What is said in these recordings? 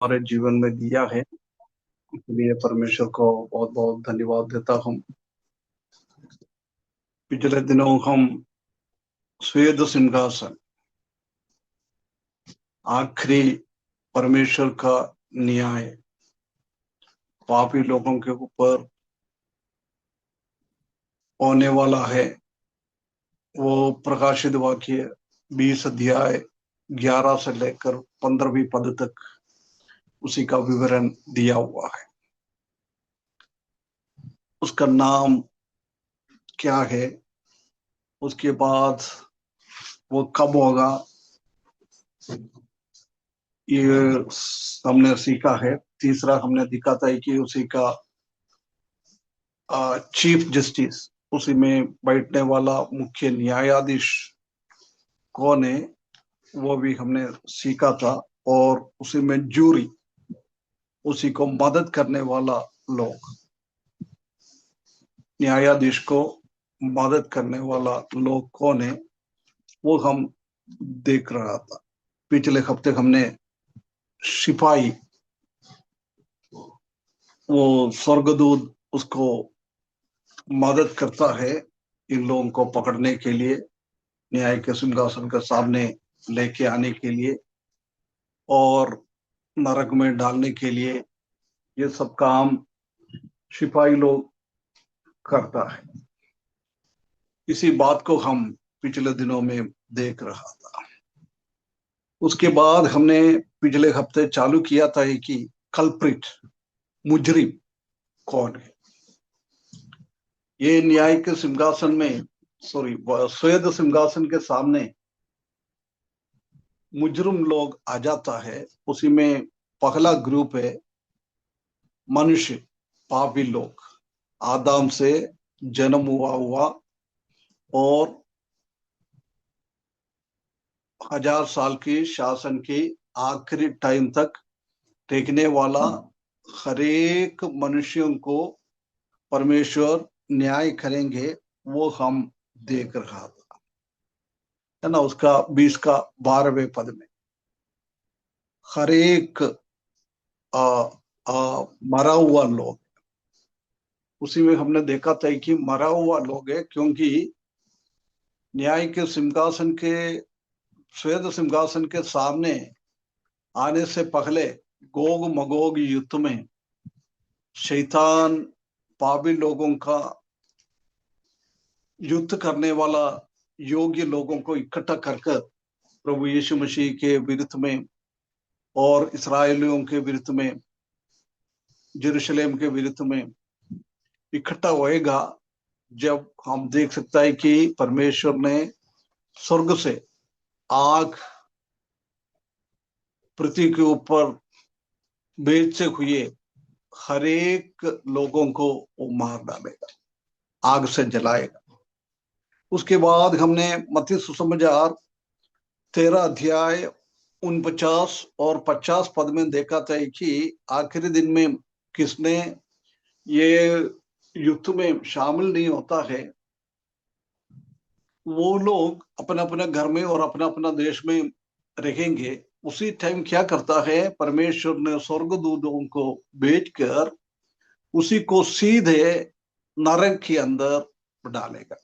हमारे जीवन में दिया है। इसलिए परमेश्वर को बहुत बहुत धन्यवाद देता हूँ। पिछले दिनों हम स्वेद सिंहासन, आखिरी परमेश्वर का न्याय पापी लोगों के ऊपर होने वाला है, वो प्रकाशित वाक्य 20 अध्याय 11 से लेकर 15वीं पद तक उसी का विवरण दिया हुआ है। उसका नाम क्या है, उसके बाद वो कब होगा, ये हमने सीखा है। तीसरा हमने दिखा था कि उसी का चीफ जस्टिस, उसी में बैठने वाला मुख्य न्यायाधीश कौन है, वो भी हमने सीखा था। और उसी में जूरी, उसी को मदद करने वाला लोग, न्यायाधीश को मदद करने वाला लोग कौन है, वो हम देख रहा था। पिछले हफ्ते हमने सिपाही, वो स्वर्गदूत उसको मदद करता है इन लोगों को पकड़ने के लिए, न्याय के सिंहासन के सामने लेके आने के लिए और नरक में डालने के लिए। ये सब काम सिपाही लोग करता है। इसी बात को हम पिछले दिनों में देख रहा था। उसके बाद हमने पिछले हफ्ते चालू किया था कि कल्प्रिट, मुजरिम कौन है। ये न्याय के सिंहासन में, सॉरी, श्वेत सिंहासन के सामने मुजरिम लोग आ जाता है। उसी में पहला ग्रुप है मनुष्य, पापी लोग, आदम से जन्म हुआ और 1000 साल की शासन की आखिरी टाइम तक टेकने वाला हर एक मनुष्यों को परमेश्वर न्याय करेंगे, वो हम देख रहा था, है ना। उसका 20 का 12वें पद में हर एक आ, मरा हुआ लोग, उसी में हमने देखा था कि मरा हुआ लोग है, क्योंकि न्याय के सिंहासन के, श्वेत सिंहासन के सामने आने से पहले गोग मगोग युद्ध में शैतान पापी लोगों का युद्ध करने वाला योग्य लोगों को इकट्ठा कर कर प्रभु यीशु मसीह के विरुद्ध में और इसराइलियों के विरुद्ध में, जेरूशलेम के विरुद्ध में इकट्ठा होएगा। जब हम देख सकता है कि परमेश्वर ने स्वर्ग से आग पृथ्वी के ऊपर भेजते हुए हर एक लोगों को वो मार डालेगा, आग से जलाएगा। उसके बाद हमने मत्ती सुसमाचार 13 अध्याय 49 और 50 पद में देखा था कि आखिरी दिन में किसने ये युद्ध में शामिल नहीं होता है, वो लोग अपने अपने घर में और अपना अपना देश में रहेंगे। उसी टाइम क्या करता है, परमेश्वर ने स्वर्गदूतों को भेजकर उसी को सीधे नरक के अंदर डालेगा।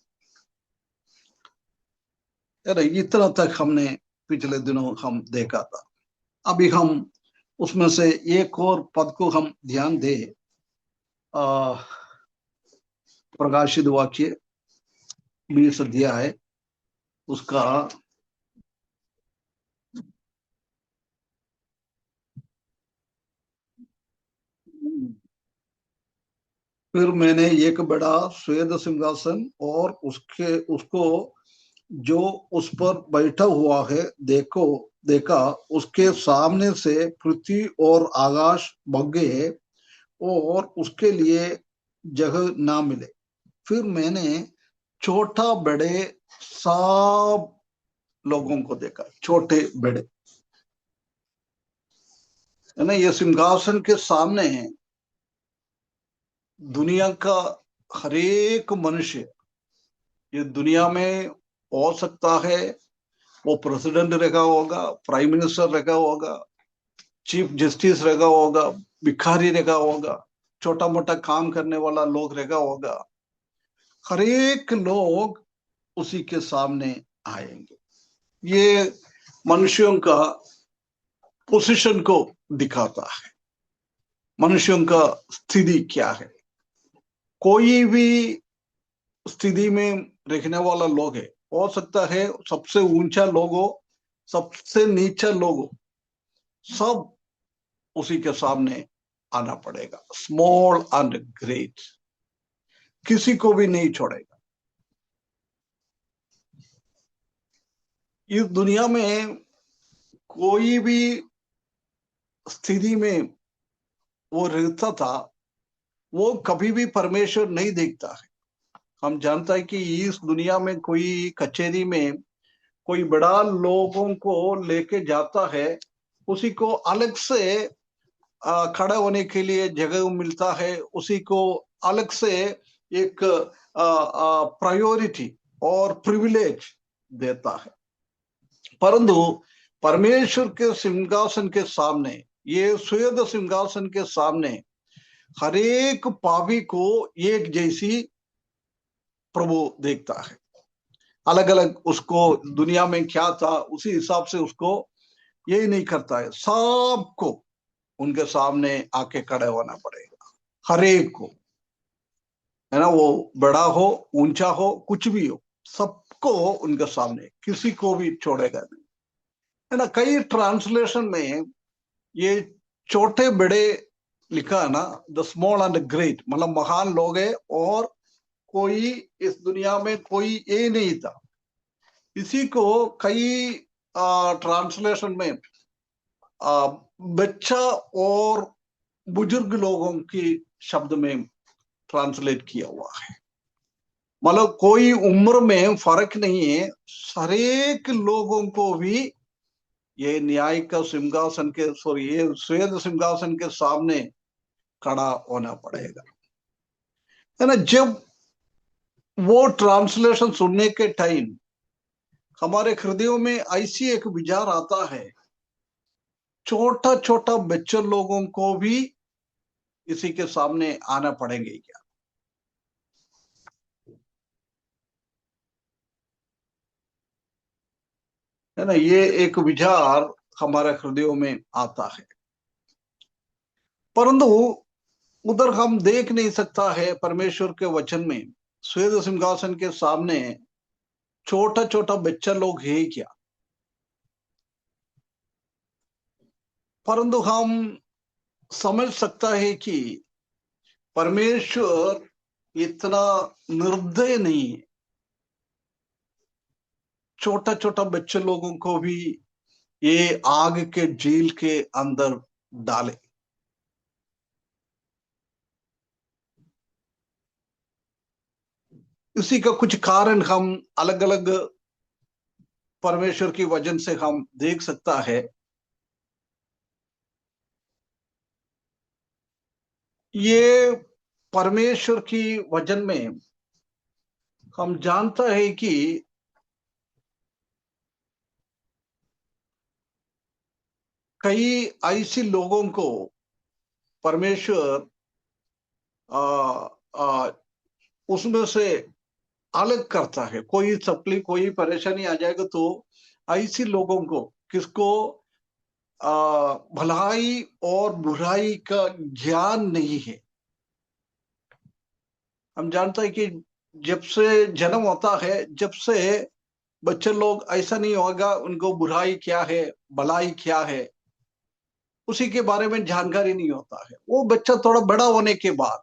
अरे इतना तक हमने पिछले दिनों हम देखा था। अभी हम उसमें से एक और पद को हम ध्यान दे, प्रकाशित वाक्य 20 अध्याय, उसका फिर मैंने एक बड़ा श्वेत सिंहासन और उसके उसको जो उस पर बैठा हुआ है देखा। उसके सामने से पृथ्वी और आकाश भग गए और उसके लिए जगह ना मिले। फिर मैंने छोटा बड़े सब लोगों को देखा, छोटे बड़े, है ना। ये सिंहासन के सामने दुनिया का हर एक मनुष्य, ये दुनिया में हो सकता है वो प्रेसिडेंट रखा होगा, प्राइम मिनिस्टर रखा होगा, चीफ जस्टिस रहेगा होगा, भिखारी रहेगा होगा, छोटा मोटा काम करने वाला लोग रहेगा होगा, हर एक लोग उसी के सामने आएंगे। ये मनुष्यों का पोजीशन को दिखाता है, मनुष्यों का स्थिति क्या है। कोई भी स्थिति में रहने वाला लोग है, हो सकता है सबसे ऊंचा लोग हो, सबसे नीचा लोग हो, सब उसी के सामने आना पड़ेगा। स्मॉल एंड ग्रेट, किसी को भी नहीं छोड़ेगा। इस दुनिया में कोई भी स्थिति में वो रहता था, वो कभी भी परमेश्वर नहीं देखता है। हम जानता है कि इस दुनिया में कोई कचहरी में कोई बड़ा लोगों को लेके जाता है, उसी को अलग से खड़ा होने के लिए जगह मिलता है, उसी को अलग से एक प्रायोरिटी और प्रिविलेज देता है। परंतु परमेश्वर के सिंहासन के सामने, ये स्वेद सिंहासन के सामने हर एक पापी को एक जैसी प्रभु देखता है। अलग अलग उसको दुनिया में क्या था उसी हिसाब से उसको यही नहीं करता है, सबको उनके सामने आके खड़े होना पड़ेगा, हर एक को, है ना, वो बड़ा हो ऊंचा हो कुछ भी हो, सबको उनके सामने, किसी को भी छोड़ेगा नहीं, है ना। कई ट्रांसलेशन में ये छोटे बड़े लिखा है ना, द स्मॉल एंड ग्रेट, मतलब महान लोग है और कोई इस दुनिया में कोई ये नहीं था। इसी को कई ट्रांसलेशन में बच्चा और बुजुर्ग लोगों की शब्द में ट्रांसलेट किया हुआ है। मतलब कोई उम्र में फर्क नहीं है, हर एक लोगों को भी ये न्याय का सिंहासन के, सॉरी, ये श्वेत सिंहासन के सामने खड़ा होना पड़ेगा, है ना। जब वो ट्रांसलेशन सुनने के टाइम हमारे हृदयों में ऐसी एक विचार आता है, छोटा छोटा बच्चे लोगों को भी इसी के सामने आना पड़ेंगे क्या, है ना। ये एक विचार हमारे हृदयों में आता है। परंतु उधर हम देख नहीं सकता है परमेश्वर के वचन में श्वेत सिंहासन के सामने छोटा छोटा बच्चा लोग है क्या। परंतु हम समझ सकता है कि परमेश्वर इतना निर्दय नहीं है, छोटा छोटा बच्चे लोगों को भी ये आग के झील के अंदर डाले। इसी का कुछ कारण हम अलग अलग परमेश्वर की वजन से हम देख सकता है। ये परमेश्वर की वजन में हम जानता है कि कई ऐसे लोगों को परमेश्वर आ, आ, उसमें से अलग करता है। कोई तकलीफ कोई परेशानी आ जाएगा तो ऐसे लोगों को, किसको भलाई और बुराई का ज्ञान नहीं है। हम जानते हैं कि जब से जन्म होता है, जब से बच्चे लोग, ऐसा नहीं होगा उनको बुराई क्या है भलाई क्या है उसी के बारे में जानकारी नहीं होता है। वो बच्चा थोड़ा बड़ा होने के बाद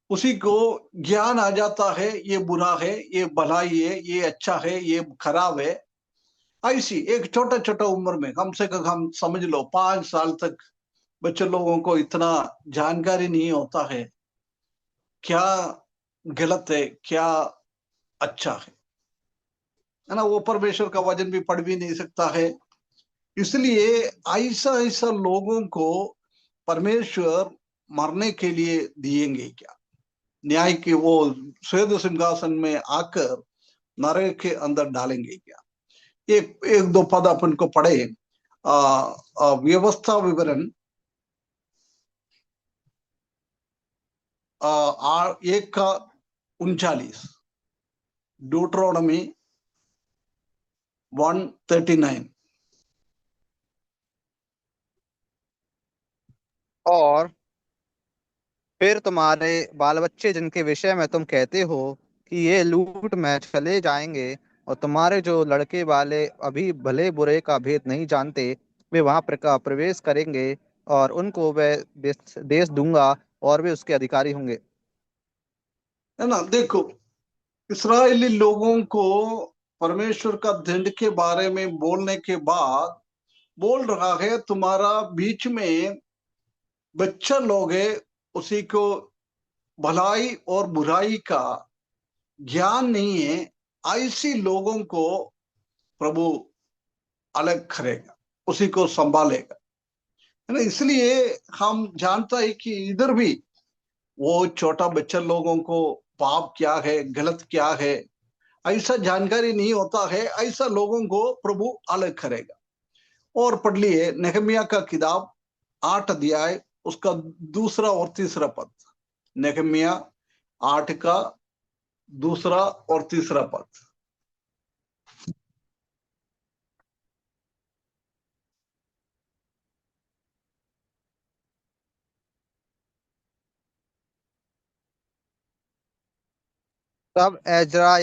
उसी को ज्ञान आ जाता है, ये बुरा है, ये भलाई है, ये अच्छा है, ये खराब है। ऐसी एक छोटा छोटा उम्र में, कम से कम हम समझ लो 5 साल तक बच्चे लोगों को इतना जानकारी नहीं होता है क्या गलत है क्या अच्छा है ना। वो परमेश्वर का वचन भी पढ़ भी नहीं सकता है। इसलिए ऐसा ऐसा लोगों को परमेश्वर मरने के लिए दिएंगे क्या, न्याय के वो श्वेत सिंहासन में आकर नरक के अंदर डालेंगे क्या। एक एक दो पद अपन को पढ़े। व्यवस्था विवरण 1 का 39, ड्यूटरोनॉमी 1:39। और फिर तुम्हारे बाल बच्चे जिनके विषय में तुम कहते हो कि ये लूट में चले जाएंगे, और तुम्हारे जो लड़के वाले अभी भले बुरे का भेद नहीं जानते, वे वहां प्रवेश करेंगे, और उनको वह देश दूंगा, और वे उसके अधिकारी होंगे। है ना। देखो, इस्राएली लोगों को परमेश्वर का दंड के बारे में बोलने के बाद बोल रहा है, तुम्हारा बीच में बच्चा लोग है, उसी को भलाई और बुराई का ज्ञान नहीं है, ऐसी लोगों को प्रभु अलग करेगा, उसी को संभालेगा। है ना। इसलिए हम जानता है कि इधर भी वो छोटा बच्चा लोगों को पाप क्या है, गलत क्या है, ऐसा जानकारी नहीं होता है, ऐसा लोगों को प्रभु अलग करेगा। और पढ़ लिए नेहमिया का किताब 8 अध्याय, उसका दूसरा और तीसरा पद। नेहमिया 8 का दूसरा और तीसरा पद। तब एजरा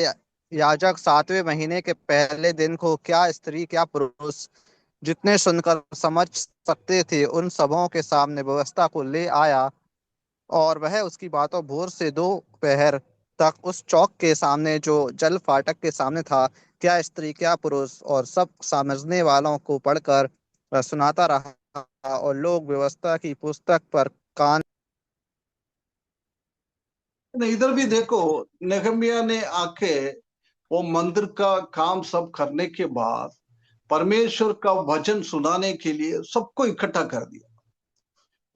याजक 7वें महीने के पहले दिन को, क्या स्त्री क्या पुरुष, जितने सुनकर समझ सकते थे, उन सबों के सामने व्यवस्था को ले आया। और वह उसकी बातों भोर से दोपहर तक उस चौक के सामने जो जल फाटक के सामने था, क्या स्त्री क्या पुरुष, और सब समझने वालों को पढ़कर सुनाता रहा। और लोग व्यवस्था की पुस्तक पर कान। इधर भी देखो, नेहमिया ने आके वो मंदिर का काम सब करने के बाद परमेश्वर का वचन सुनाने के लिए सबको इकट्ठा कर दिया।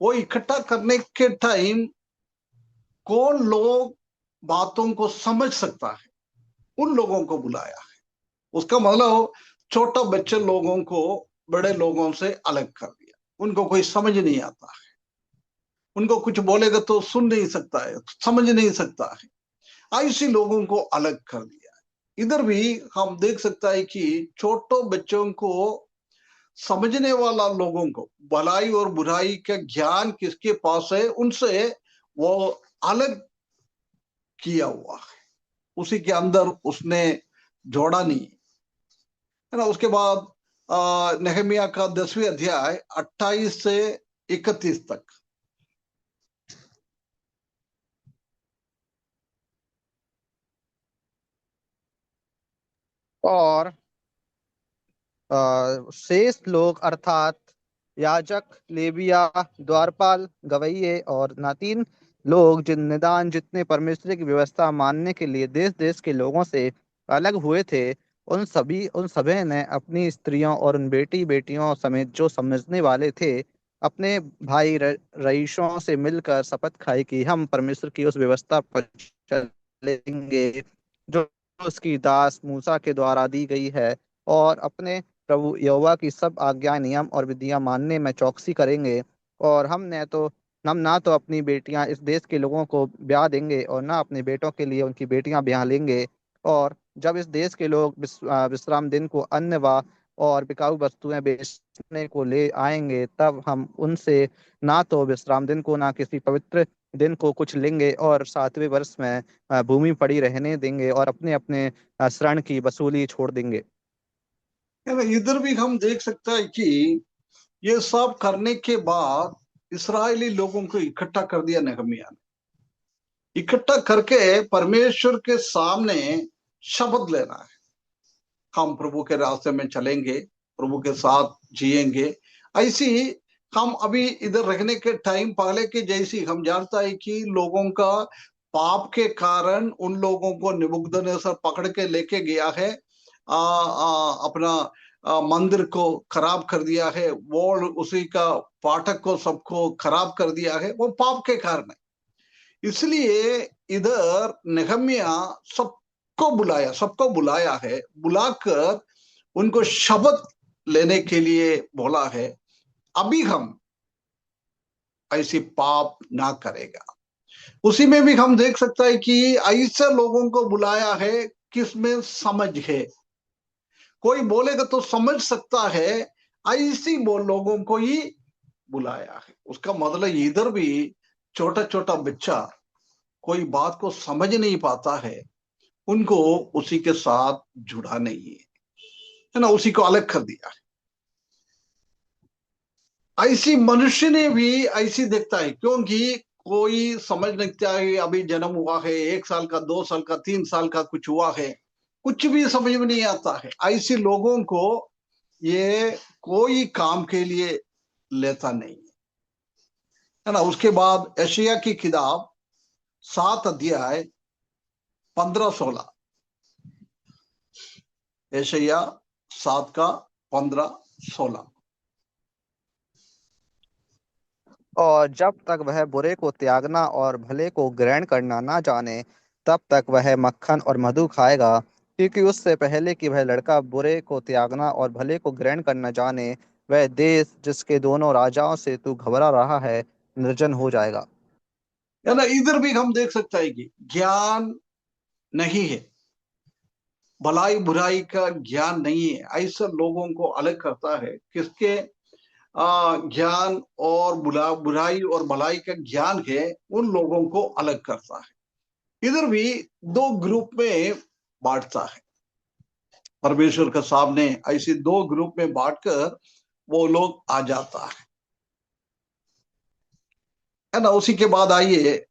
वो इकट्ठा करने के टाइम कौन लोग बातों को समझ सकता है, उन लोगों को बुलाया है। उसका मतलब हो, छोटा बच्चे लोगों को बड़े लोगों से अलग कर दिया। उनको कोई समझ नहीं आता है, उनको कुछ बोलेगा तो सुन नहीं सकता है, समझ नहीं सकता है, ऐसे लोगों को अलग कर दिया है। इधर भी हम देख सकता है कि छोटो बच्चों को समझने वाला लोगों को भलाई और बुराई का ज्ञान किसके पास है, उनसे वो अलग किया हुआ है, उसी के अंदर उसने जोड़ा नहीं। है ना। उसके बाद नेहमिया का 10वें अध्याय 28 से 31 तक। और शेष लोग अर्थात याजक, लेविया, द्वारपाल, गवैये और नातीन लोग, जिन निदान जितने परमेश्वर की व्यवस्था मानने के लिए देश देश के लोगों से अलग हुए थे, उन सभी ने अपनी स्त्रियों और उन बेटी बेटियों समेत जो समझने वाले थे, अपने भाई रईसों से मिलकर शपथ खाई कि हम परमेश्वर की उस व्यवस्था पर चलेंगे जो उसकी दास मूसा के द्वारा दी गई है, और अपने प्रभु यहोवा की सब आज्ञा, नियम और विधियां मानने में चौकसी करेंगे। और हम ना तो अपनी बेटियां इस देश के लोगों को ब्याह देंगे, और ना अपने बेटों के लिए उनकी बेटियां ब्याह लेंगे। और जब इस देश के लोग विश्राम दिन को अन्न व और बिकाऊ वस्तुएं बेचने को ले आएंगे, तब हम उनसे ना तो विश्राम दिन को ना किसी पवित्र दिन को कुछ लेंगे, और 7वें वर्ष में भूमि पड़ी रहने देंगे, और अपने अपने शरण की वसूली छोड़ देंगे। है ना। इधर भी हम देख सकता है कि ये सब करने के बाद इसराइली लोगों को इकट्ठा कर दिया नेहमिया ने। इकट्ठा करके परमेश्वर के सामने शपथ लेना है, हम प्रभु के रास्ते में चलेंगे, प्रभु के साथ जिएंगे। ऐसी हम अभी इधर रहने के टाइम पहले के जैसी हम जानता है कि लोगों का पाप के कारण उन लोगों को निबुकदनेस्सर पकड़ के लेके गया है, अपना मंदिर को खराब कर दिया है, वो उसी का फाटक को सबको खराब कर दिया है, वो पाप के कारण है। इसलिए इधर नेहमिया सबको बुलाया है, बुलाकर उनको शपथ लेने के लिए बोला है, अभी हम ऐसी पाप ना करेगा। उसी में भी हम देख सकते हैं कि ऐसे लोगों को बुलाया है किसमें समझ है। कोई बोलेगा तो समझ सकता है, ऐसी वो लोगों को ही बुलाया है। उसका मतलब इधर भी छोटा छोटा बच्चा कोई बात को समझ नहीं पाता है, उनको उसी के साथ जुड़ा नहीं है ना, उसी को अलग कर दिया है। ऐसी मनुष्य ने भी ऐसी देखता है, क्योंकि कोई समझ नहीं है, अभी जन्म हुआ है, 1 साल का, 2 साल का, 3 साल का कुछ हुआ है, कुछ भी समझ में नहीं आता है। ऐसे लोगों को ये कोई काम के लिए लेता नहीं है ना। उसके बाद एशिया की किताब 7 अध्याय 15-16, एशिया 7 का 15-16। और जब तक वह बुरे को त्यागना और भले को ग्रहण करना ना जाने, तब तक वह मक्खन और मधु खाएगा, क्योंकि उससे पहले कि वह लड़का बुरे को त्यागना और भले को ग्रहण करना जाने, वह देश जिसके दोनों राजाओं से तू घबरा रहा है निर्जन हो जाएगा। है ना, इधर भी हम देख सकते हैं कि ज्ञान नहीं है, भलाई बुराई का ज्ञान नहीं है। ऐसे लोगों को अलग करता है किसके ज्ञान और बुराई और भलाई का ज्ञान है, उन लोगों को अलग करता है। इधर भी 2 ग्रुप में बांटता है परमेश्वर के सामने, ऐसे 2 ग्रुप में बांटकर वो लोग आ जाता है ना। उसी के बाद आइए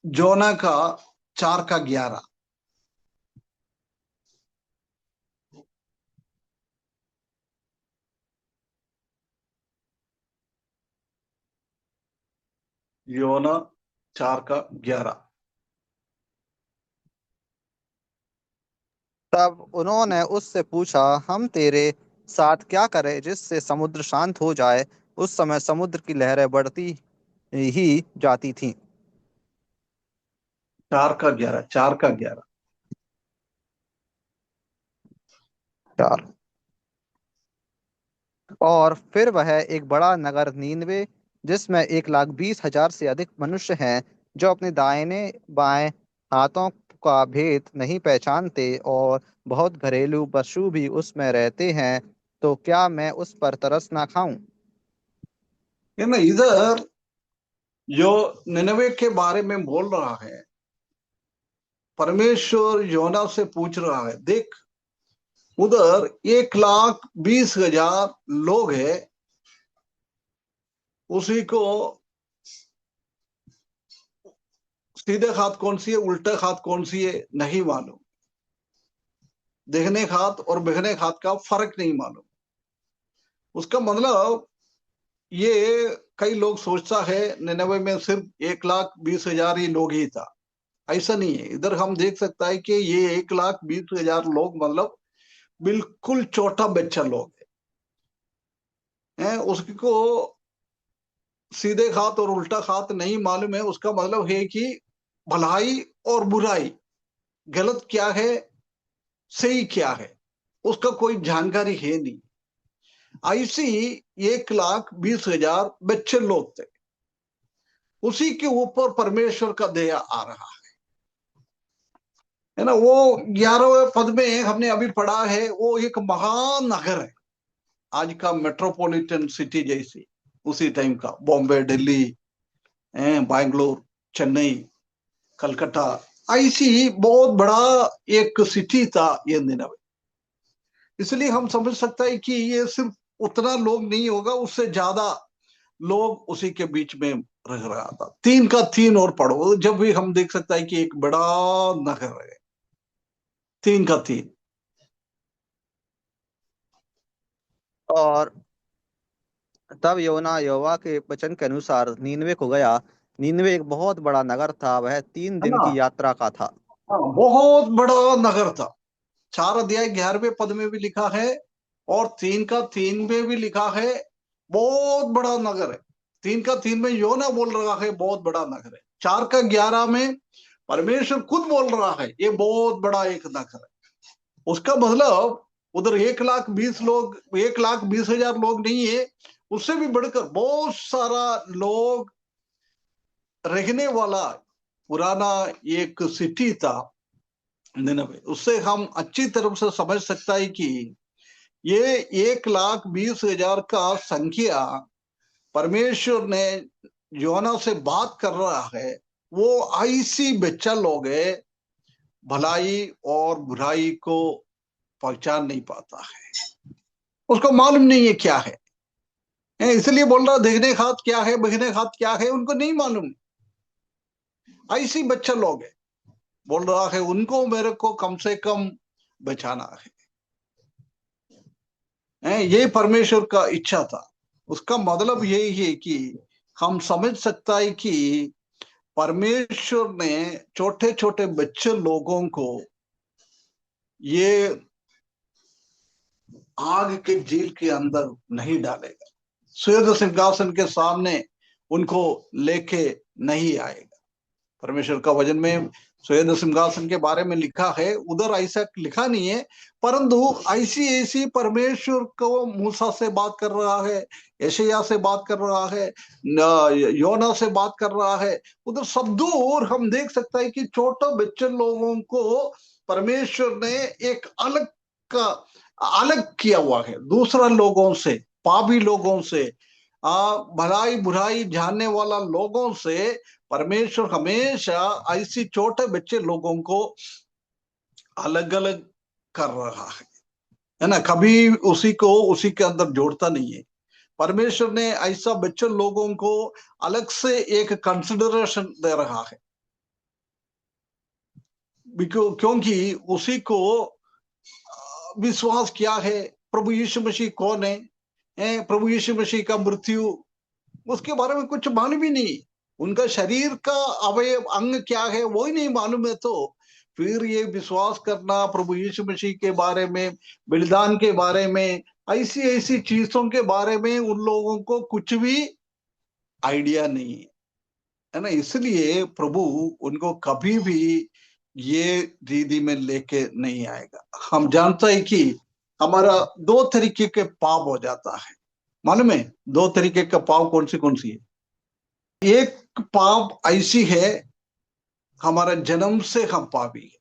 जोना का 4 का 11। योना 4 का 11। तब उन्होंने उससे पूछा, हम तेरे साथ क्या करें जिससे समुद्र शांत हो जाए। उस समय समुद्र की लहरें बढ़ती ही जाती थीं। 4 का 11, 4 का 11। चार। और फिर वह एक बड़ा नगर नीनवे, जिसमें 1,20,000 से अधिक मनुष्य हैं, जो अपने दाहिने बाएं हाथों का भेद नहीं पहचानते, और बहुत घरेलू पशु भी उसमें रहते हैं, तो क्या मैं उस पर तरस ना खाऊं। है ना, इधर जो निनवे के बारे में बोल रहा है, परमेश्वर योना से पूछ रहा है, देख उधर 1,20,000 लोग हैं, उसी को सीधे हाथ कौन सी है, उल्टे हाथ कौन सी है नहीं मालूम, देखने हाथ और बिगने हाथ का फर्क नहीं मालूम। उसका मतलब ये, कई लोग सोचता है निन्यानवे में सिर्फ 1,20,000 ही लोग ही था। ऐसा नहीं है। इधर हम देख सकता है कि ये 1,20,000 लोग मतलब बिल्कुल छोटा बच्चा लोग है, उसको सीधे हाथ और उल्टा हाथ नहीं मालूम है। उसका मतलब है कि भलाई और बुराई, गलत क्या है सही क्या है, उसका कोई जानकारी है नहीं। ऐसी 1,20,000 बच्चे लोग थे, उसी के ऊपर परमेश्वर का दया आ रहा है ना। वो 11वें पद में हमने अभी पढ़ा है, वो एक महानगर है, आज का मेट्रोपॉलिटन सिटी जैसी, उसी टाइम का बॉम्बे, दिल्ली, बैंगलोर, चेन्नई, कलकत्ता, ऐसी बहुत बड़ा एक सिटी था ये निनवे। इसलिए हम समझ सकते हैं कि ये सिर्फ उतना लोग नहीं होगा, उससे ज्यादा लोग उसी के बीच में रह रहा था। 3 का 3 और पढ़ो, जब भी हम देख सकते हैं कि एक बड़ा नगर है। 3 का 3। और तब योना यहोवा के वचन के अनुसार नीनवे को गया। नीनवे एक बहुत बड़ा नगर था, वह तीन है दिन ना, की यात्रा का था। हाँ, बहुत बड़ा नगर था। 4 अध्याय 11वें पद में भी लिखा है, और 3 का 3 में भी लिखा है, बहुत बड़ा नगर है। 3 का 3 में योना बोल रहा है बहुत बड़ा नगर है। 4 का 11 में परमेश्वर खुद बोल रहा है ये बहुत बड़ा एक नगर है। उसका मतलब उधर 1,20,000 लोग नहीं है, उससे भी बढ़कर बहुत सारा लोग रहने वाला पुराना एक सिटी था निनवे। उससे हम अच्छी तरह से समझ सकता है कि ये 1,20,000 का संख्या परमेश्वर ने योना से बात कर रहा है, वो ऐसी बच्चा लोग है भलाई और बुराई को पहचान नहीं पाता है, उसको मालूम नहीं है क्या है। इसलिए बोल रहा देखने खात क्या है, बहने खात क्या है, उनको नहीं मालूम। ऐसी बच्चा लोग है, बोल रहा है उनको मेरे को कम से कम बचाना है। ये परमेश्वर का इच्छा था। उसका मतलब यही है कि हम समझ सकता है कि परमेश्वर ने छोटे छोटे बच्चे लोगों को ये आग के झील के अंदर नहीं डालेगा, स्वर्ग सिंहासन के सामने उनको लेके नहीं आएगा। परमेश्वर का वचन में स्वर्ग सिंहासन के बारे में लिखा है, उधर ऐसा लिखा नहीं है, परंतु ऐसी ऐसी परमेश्वर को मूसा से बात कर रहा है, यशायाह से बात कर रहा है, योना से बात कर रहा है, उधर शब्दों और हम देख सकता है कि छोटे बच्चे लोगों को परमेश्वर ने एक का अलग किया हुआ है दूसरा लोगों से, पापी लोगों से, भलाई बुराई जानने वाला लोगों से। परमेश्वर हमेशा ऐसी छोटे बच्चे लोगों को अलग अलग कर रहा है ना, कभी उसी के अंदर जोड़ता नहीं है। परमेश्वर ने ऐसा बच्चे लोगों को अलग से एक कंसिडरेशन दे रहा है, क्योंकि उसी को विश्वास क्या है, प्रभु यीशु मसीह कौन है, प्रभु यीशु मसीह का मृत्यु, उसके बारे में कुछ मालूम ही नहीं। उनका शरीर का अवयव अंग क्या है वो ही नहीं मालूम है, तो फिर ये विश्वास करना प्रभु यीशु मसीह के बारे में, बलिदान के बारे में, ऐसी ऐसी चीजों के बारे में उन लोगों को कुछ भी आइडिया नहीं है ना। इसलिए प्रभु उनको कभी भी ये रीति में लेके नहीं आएगा। हम जानता है कि हमारा दो तरीके के पाप हो जाता है, मालूम है? दो तरीके का पाप कौन सी है? एक पाप ऐसी है, हमारा जन्म से हम पापी है,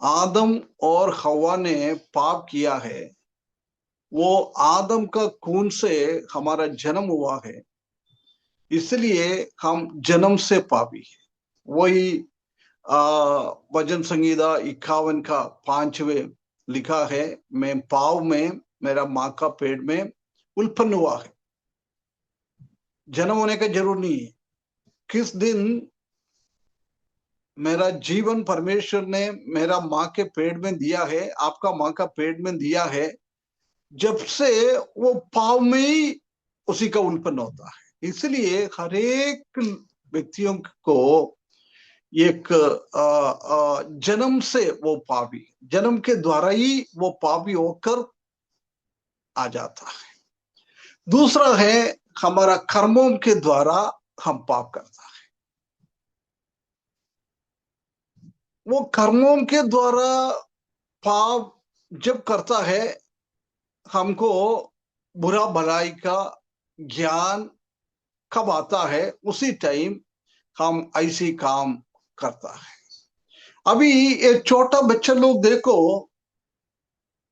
आदम और हवा ने पाप किया है, वो आदम का खून से हमारा जन्म हुआ है, इसलिए हम जन्म से पापी है। वही भजन संगीता 51 का 5वें लिखा है, मैं पाव में मेरा माँ का पेट में उत्पन्न हुआ है। जन्म होने का जरूर नहीं है, किस दिन मेरा जीवन परमेश्वर ने मेरा माँ के पेट में दिया है, आपका माँ का पेट में दिया है, जब से वो पाव में ही उसी का उत्पन्न होता है। इसलिए हर एक व्यक्तियों को एक जन्म से वो पापी, जन्म के द्वारा ही वो पापी होकर आ जाता है। दूसरा है हमारा कर्मों के द्वारा हम पाप करता है। वो कर्मों के द्वारा पाप जब करता है, हमको बुरा भलाई का ज्ञान कब आता है, उसी टाइम हम ऐसी काम करता है। अभी एक छोटा बच्चा लोग देखो,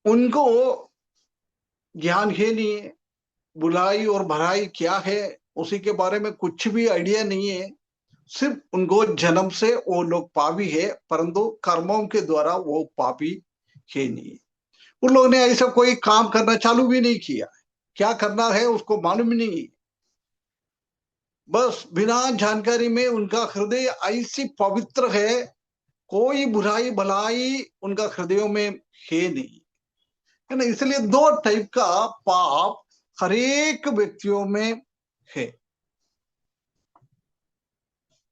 उनको ज्ञान है नहीं है, बुराई और भलाई क्या है उसी के बारे में कुछ भी आइडिया नहीं है। सिर्फ उनको जन्म से वो लोग पापी है, परंतु कर्मों के द्वारा वो पापी है नहीं। उन लोगों ने ऐसा कोई काम करना चालू भी नहीं किया, क्या करना है उसको मालूम नहीं, बस बिना जानकारी में उनका हृदय ऐसी पवित्र है, कोई बुराई भलाई उनका हृदयों में है नहीं, है ना। इसलिए दो टाइप का पाप हर एक व्यक्तियों में है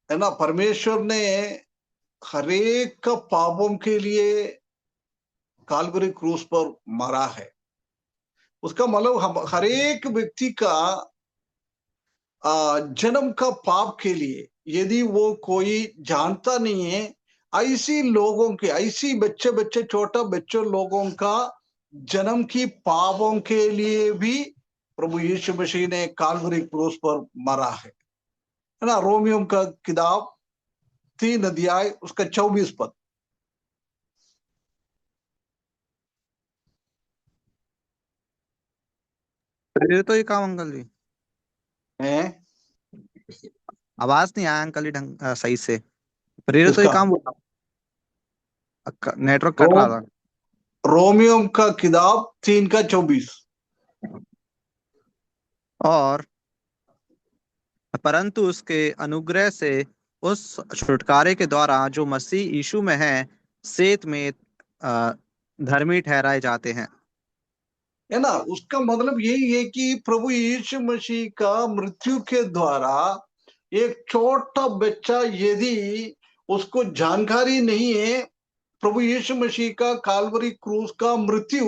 ना। परमेश्वर ने हर एक का पापों के लिए काल्वरी क्रूस पर मरा है। उसका मतलब हम हर एक व्यक्ति का जन्म का पाप के लिए, यदि वो कोई जानता नहीं है, ऐसी लोगों के, ऐसी बच्चे बच्चे छोटा बच्चों लोगों का जन्म की पापों के लिए भी प्रभु यीशु मसीह ने काल्वरी क्रूस पर मरा है ना। रोमियो का किताब 3 अध्याय उसका 24 पद। प्रेरित तो ये काम अंकल जी, है आवाज नहीं आया अंकल जी सही से। प्रेरित तो ये इसका काम बोला, नेटवर्क कट रहा रोम था। रोमियो का किताब 3 का 24। और परंतु उसके अनुग्रह से उस छुटकारे के द्वारा जो मसीह यीशु में है, सेत में अ, धर्मी ठहराए जाते हैं। है ना। उसका मतलब यही है कि प्रभु यीशु मसीह का मृत्यु के द्वारा एक छोटा बच्चा, यदि उसको जानकारी नहीं है प्रभु यीशु मसीह का काल्वरी क्रूस का मृत्यु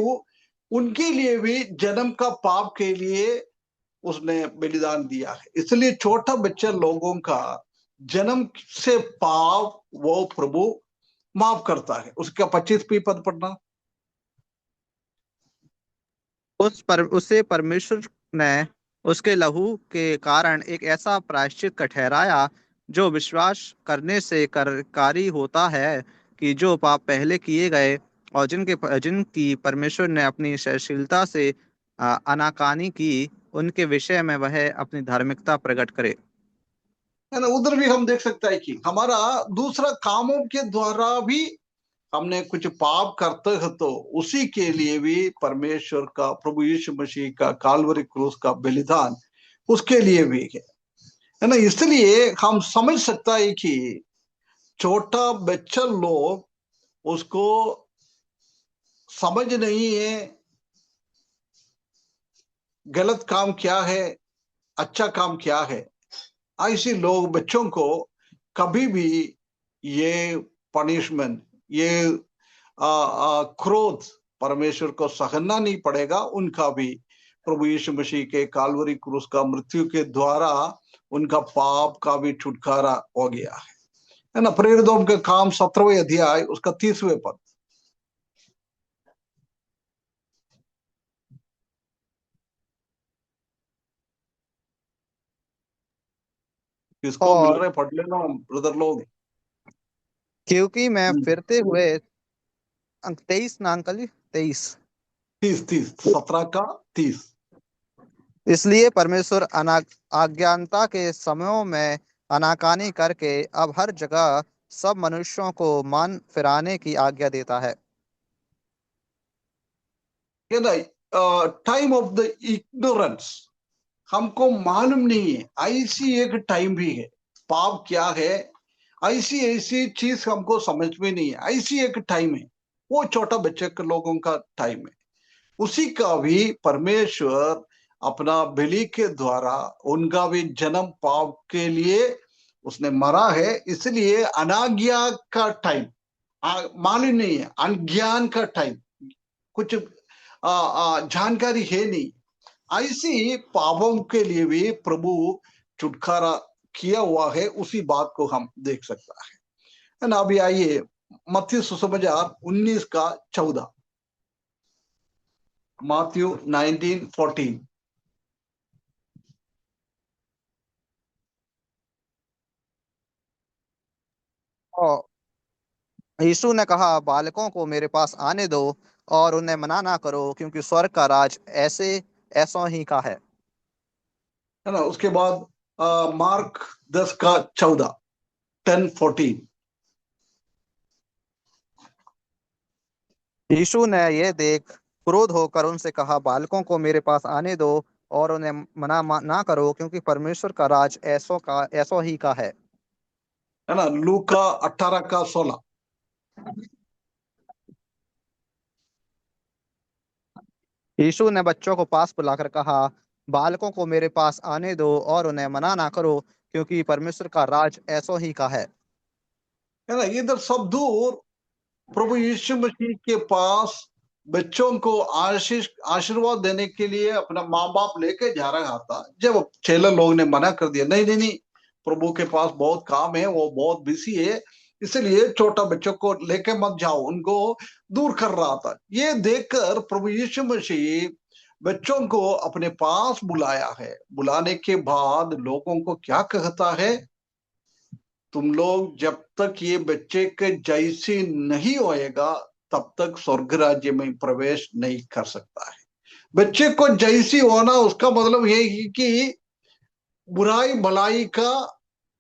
उनके लिए भी जन्म का पाप के लिए उसने बलिदान दिया है, इसलिए छोटा बच्चा लोगों का जन्म से पाप वो प्रभु माफ करता है। उसका 25 पद पढ़ना। उसे परमेश्वर ने उसके लहू के कारण एक ऐसा प्रायश्चित का ठहराया, जो विश्वास करने से कारी होता है, कि जो पाप पहले किए गए और जिनकी परमेश्वर ने अपनी सहनशीलता से आनाकानी की, उनके विषय में वह अपनी धार्मिकता प्रकट करे। है ना। उधर भी हम देख सकते हैं कि हमारा दूसरा कामों के द्वारा भी हमने कुछ पाप करते हैं तो उसी के लिए भी परमेश्वर का, प्रभु यीशु मसीह का काल्वरी क्रूस का बलिदान उसके लिए भी है ना। इसलिए हम समझ सकता है कि छोटा बच्चा लोग उसको समझ नहीं है गलत काम क्या है, अच्छा काम क्या है। ऐसे लोग बच्चों को कभी भी ये पनिशमेंट, ये क्रोध परमेश्वर को सहना नहीं पड़ेगा। उनका भी प्रभु यीशु मसीह के काल्वरी क्रूस का मृत्यु के द्वारा उनका पाप का भी छुटकारा हो गया है ना। प्रेरितों के काम 17वें अध्याय उसका 30वें पद। किसको मिल और रहे पढ़ लेना ब्रदर लोग। क्योंकि मैं फिरते हुए 23 ना अंकल जी, 23। 30 30 17 का 30। इसलिए परमेश्वर अज्ञानता के समयों में अनाकानी करके अब हर जगह सब मनुष्यों को मन फिराने की आज्ञा देता है। ये ना टाइम ऑफ द इग्नोरेंस, हमको मालूम नहीं है ऐसी एक टाइम भी है। पाप क्या है, ऐसी ऐसी चीज हमको समझ में नहीं है, ऐसी एक टाइम है। वो छोटा बच्चे के लोगों का टाइम है। उसी का भी परमेश्वर अपना बलि के द्वारा उनका भी जन्म पाप के लिए उसने मरा है। इसलिए अनाज्ञा का टाइम मालूम नहीं है, अज्ञान का टाइम, कुछ जानकारी है नहीं। ऐसी पापों के लिए भी प्रभु छुटकारा किया हुआ है, उसी बात को हम देख सकता है ना। अभी आइए मत्ती सुसमाचार 19 का 14। Matthew 19:14। और यीशु ने कहा, बालकों को मेरे पास आने दो और उन्हें मना ना करो, क्योंकि स्वर्ग का राज ऐसों ही का है। है ना। उसके बाद मार्क 10 का 14, 10:14। यीशु ने यह देख क्रोध होकर उनसे कहा, बालकों को मेरे पास आने दो और उन्हें ना करो, क्योंकि परमेश्वर का राज ऐसों ही का है। है ना। लूका 18 का 16। यीशु ने बच्चों को पास बुलाकर कहा, बालकों को मेरे पास आने दो और उन्हें मना ना करो, क्योंकि परमेश्वर का राज ऐसों ही का है। है ना। इधर सब दूर प्रभु यीशु मसीह के पास बच्चों को आशीर्वाद देने के लिए अपना माँ बाप लेके जा रहा था। जब चेला लोग ने मना कर दिया, नहीं नहीं नहीं, प्रभु के पास बहुत काम है, वो बहुत बिजी है, इसलिए छोटा बच्चों को लेके मत जाओ, उनको दूर कर रहा था। ये देखकर प्रभु यीशु मसीह बच्चों को अपने पास बुलाया है। बुलाने के बाद लोगों को क्या कहता है, तुम लोग जब तक ये बच्चे के जैसी नहीं होएगा तब तक स्वर्ग राज्य में प्रवेश नहीं कर सकता है। बच्चे को जैसी होना उसका मतलब ये है कि बुराई भलाई का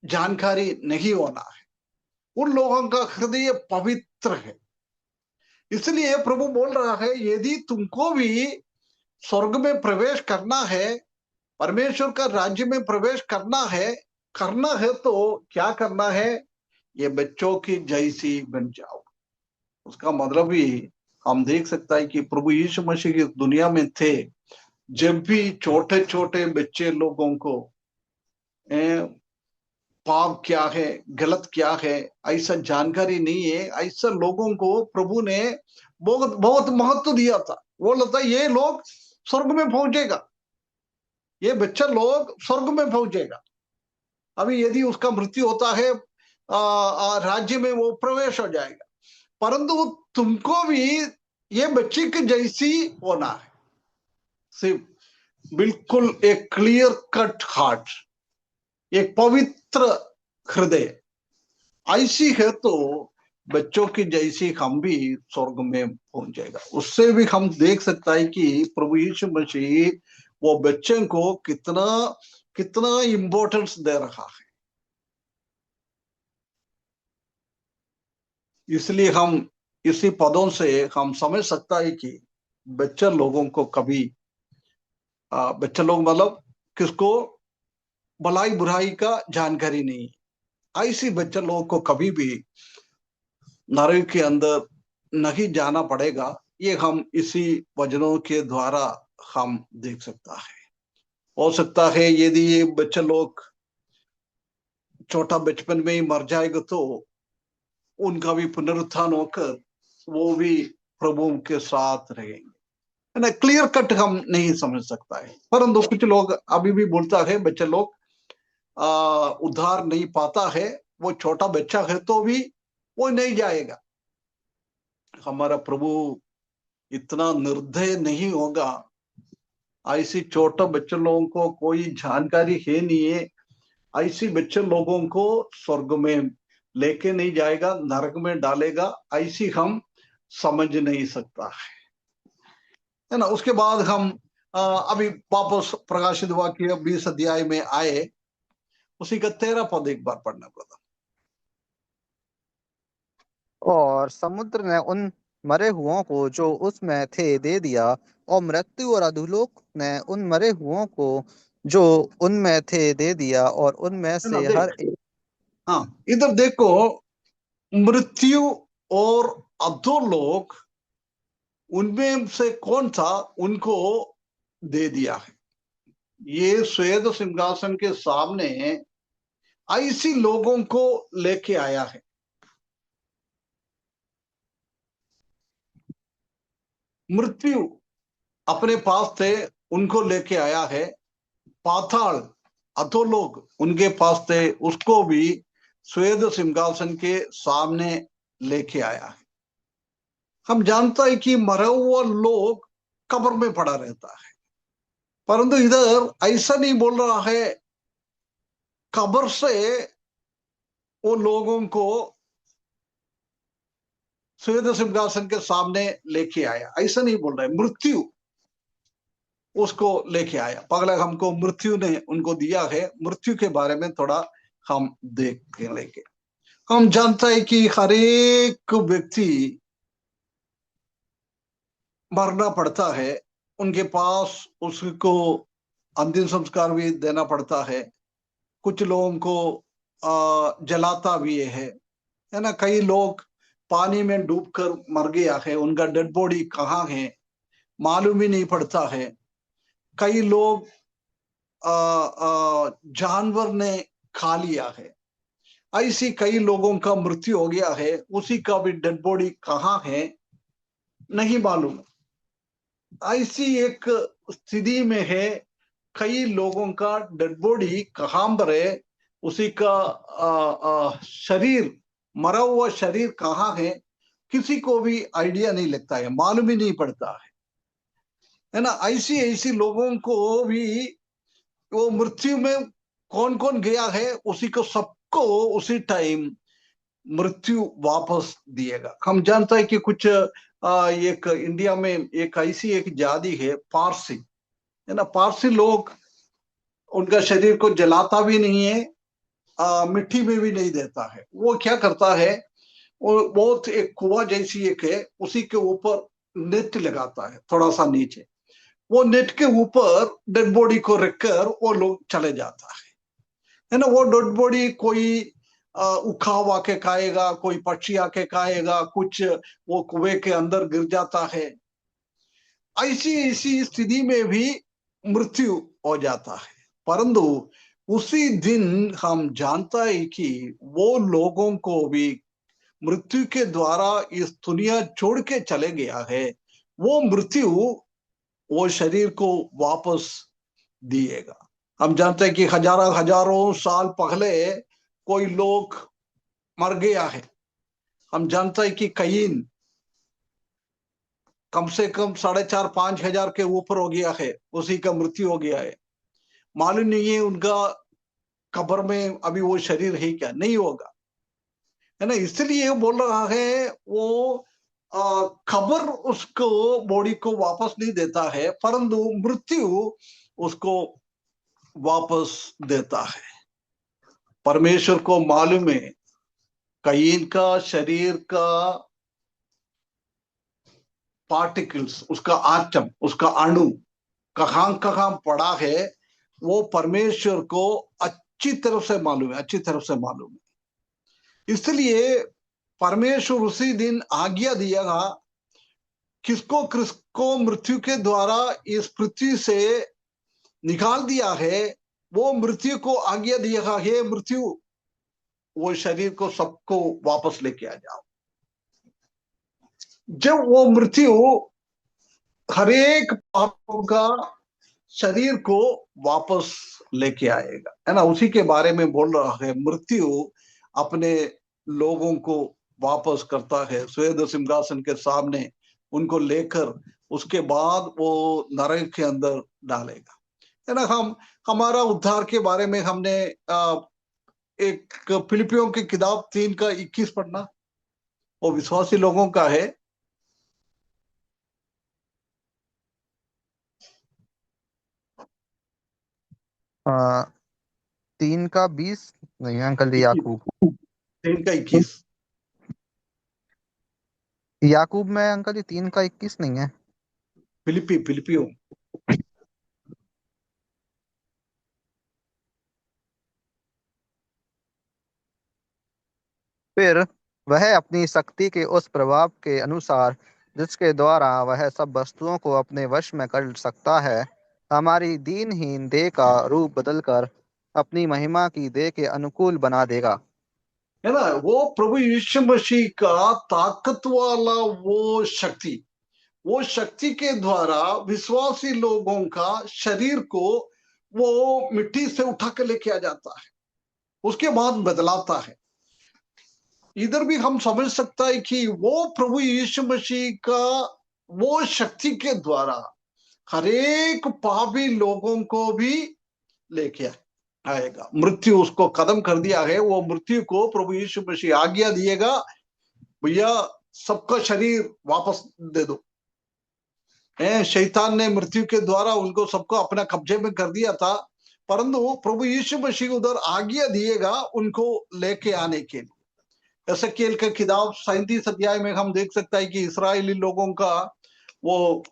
जानकारी नहीं होना है। उन लोगों का हृदय पवित्र है। इसलिए प्रभु बोल रहा है, यदि तुमको भी स्वर्ग में प्रवेश करना है, परमेश्वर का राज्य में प्रवेश करना है तो क्या करना है, ये बच्चों की जैसी बन जाओ। उसका मतलब ही हम देख सकता है कि प्रभु यीशु मसीह की दुनिया में थे, जब भी छोटे छोटे बच्चे लोगों को पाप क्या है, गलत क्या है, ऐसा जानकारी नहीं है, ऐसा लोगों को प्रभु ने बहुत बहुत महत्व दिया था। वो लगता है ये लोग स्वर्ग में पहुंचेगा, ये बच्चा लोग स्वर्ग में पहुंचेगा। अभी यदि उसका मृत्यु होता है राज्य में वो प्रवेश हो जाएगा, परंतु तुमको भी ये बच्चे की जैसी होना है। सिर्फ बिल्कुल एक क्लियर कट हार्ट, एक पवित्र हृदय ऐसी है तो बच्चों की जैसी हम भी स्वर्ग में पहुंच जाएगा। उससे भी हम देख सकता है कि प्रभु यीशु मसीह वो बच्चे को कितना कितना इंपॉर्टेंस दे रहा है। इसलिए हम इसी पदों से हम समझ सकता है कि बच्चे लोगों को कभी बच्चे लोग मतलब किसको भलाई बुराई का जानकारी नहीं, ऐसी बच्चे लोगों को कभी भी नरक के अंदर नहीं जाना पड़ेगा। ये हम इसी वचनों के द्वारा हम देख सकता है। हो सकता है यदि ये बच्चे लोग छोटा बचपन में ही मर जाएगा तो उनका भी पुनरुत्थान होकर वो भी प्रभु के साथ रहेंगे, है ना। क्लियर कट हम नहीं समझ सकता है, परंतु कुछ लोग अभी भी बोलता है बच्चे लोग उद्धार नहीं पाता है, वो छोटा बच्चा है तो भी वो नहीं जाएगा। हमारा प्रभु इतना निर्दय नहीं होगा, ऐसी छोटे बच्चे लोगों को कोई जानकारी है नहीं है, ऐसी बच्चे लोगों को स्वर्ग में लेके नहीं जाएगा, नरक में डालेगा, ऐसी हम समझ नहीं सकता है ना। उसके बाद हम अभी वापस प्रकाशित वाक्य 20 अध्याय में आए, उसी का 13 पद एक बार पढ़ना पड़ता। और समुद्र ने उन मरे हुओं को जो उसमें थे दे दिया, और मृत्यु और अधोलोक ने उन मरे हुओं को जो उनमें थे दे दिया, और उनमें है ना, से हर देख, एक। हाँ इधर देखो, मृत्यु और अधोलोक उनमें से कौन था, उनको दे दिया है। ये श्वेत सिंहासन के सामने ऐसी लोगों को लेके आया है। मृत्यु अपने पास थे, उनको लेके आया है। पाताल अधोलोक उनके पास थे, उसको भी श्वेत सिंहासन के सामने लेके आया है। हम जानता है कि मरा हुआ लोग कब्र में पड़ा रहता है, परंतु इधर ऐसा नहीं बोल रहा है कब्र से वो लोगों को श्वेत सिंहासन के सामने लेके आया, ऐसा नहीं बोल रहा है। मृत्यु उसको लेके आया, पगला हमको मृत्यु ने उनको दिया है। मृत्यु के बारे में थोड़ा हम देख लेंगे। हम जानता है कि हर एक व्यक्ति मरना पड़ता है, उनके पास उसको अंतिम संस्कार भी देना पड़ता है। कुछ लोगों को जलाता भी है ना। कई लोग पानी में डूबकर मर गया है, उनका डेड बॉडी कहाँ है मालूम ही नहीं पड़ता है। कई लोग जानवर ने खा लिया है, ऐसी कई लोगों का मृत्यु हो गया है, उसी का भी डेड बॉडी कहाँ है नहीं मालूम। ऐसी एक स्थिति में है, कई लोगों का डेड बॉडी कहाँ पर है, उसी का शरीर मरा हुआ शरीर कहाँ है किसी को भी आइडिया नहीं लगता है, मालूम ही नहीं पड़ता है ना। ऐसी ऐसी लोगों को भी वो मृत्यु में कौन कौन गया है उसी को सबको उसी टाइम मृत्यु वापस दिएगा। हम जानते हैं कि कुछ एक इंडिया में एक ऐसी एक जाति है पारसी, है ना। पारसी लोग उनका शरीर को जलाता भी नहीं है, मिट्टी में भी नहीं देता है। वो क्या करता है, वो बहुत एक कुआ जैसी एक है, उसी के ऊपर नेट लगाता है थोड़ा सा नीचे, वो नेट के ऊपर डेड बॉडी को रखकर वो लोग चले जाता है ना। वो डेड बॉडी कोई उखाव आके खाएगा, कोई पक्षी आके खाएगा, कुछ वो कुएं के अंदर गिर जाता है। ऐसी ऐसी स्थिति में भी मृत्यु हो जाता है। परंतु उसी दिन हम जानता है कि वो लोगों को भी मृत्यु के द्वारा इस दुनिया छोड़ के चले गया है, वो मृत्यु वो शरीर को वापस दिएगा। हम जानते हैं कि हजारों हजारों साल पहले कोई लोग मर गया है। हम जानते हैं कि कयीन कम से कम 4,500-5,000 के ऊपर हो गया है, उसी का मृत्यु हो गया है। मालूम नहीं है उनका कब्र में अभी वो शरीर है क्या, नहीं होगा, है ना। इसलिए बोल रहा है वो खबर उसको बॉडी को वापस नहीं देता है, परंतु मृत्यु उसको वापस देता है। परमेश्वर को मालूम है कयीन का शरीर का पार्टिकल्स, उसका आटम, उसका अणु कहां कहां पड़ा है, वो परमेश्वर को अच्छी तरह से मालूम है, अच्छी तरह से मालूम है। इसलिए परमेश्वर उसी दिन आज्ञा दिएगा, किसको मृत्यु के द्वारा इस पृथ्वी से निकाल दिया है, वो मृत्यु को आज्ञा दिएगा, हे मृत्यु वो शरीर को सबको वापस लेके आ जाओ। जब वो मृत्यु हरेक पापों का शरीर को वापस लेके आएगा, है ना। उसी के बारे में बोल रहा है, मृत्यु अपने लोगों को वापस करता है श्वेत सिंहासन के सामने उनको लेकर, उसके बाद वो नरक के अंदर डालेगा, है ना। हमारा उद्धार के बारे में हमने एक फिलिपियों की किताब 3:21 पढ़ना, वो विश्वासी लोगों का है। आ, 3:20 नहीं अंकल जी, 21, याकूब। 3:21। याकूब में अंकल जी 3:21 नहीं है। फिलिपियो। फिर वह अपनी शक्ति के उस प्रभाव के अनुसार जिसके द्वारा वह सब वस्तुओं को अपने वश में कर सकता है, हमारी दीनहीन देह का रूप बदलकर अपनी महिमा की देह के अनुकूल बना देगा। है ना। वो प्रभु यीशु मसीह का ताकत वाला वो शक्ति के द्वारा विश्वासी लोगों का शरीर को वो मिट्टी से उठा के लेके आ जाता है, उसके बाद बदलाता है। इधर भी हम समझ सकता है कि वो प्रभु यीशु मसीह का वो शक्ति के द्वारा हरेक पापी लोगों को भी लेके आएगा। मृत्यु उसको खत्म कर दिया है, वो मृत्यु को प्रभु यीशु मसीह आज्ञा दिएगा, भैया सबका शरीर वापस दे दो। शैतान ने मृत्यु के द्वारा उनको सबको अपना कब्जे में कर दिया था, परंतु प्रभु यीशु मसीह उधर आज्ञा दिएगा उनको लेके आने के लिए। एसेकिएल का किताब 37 अध्याय में हम देख सकता है कि इस्राएली लोगों का वो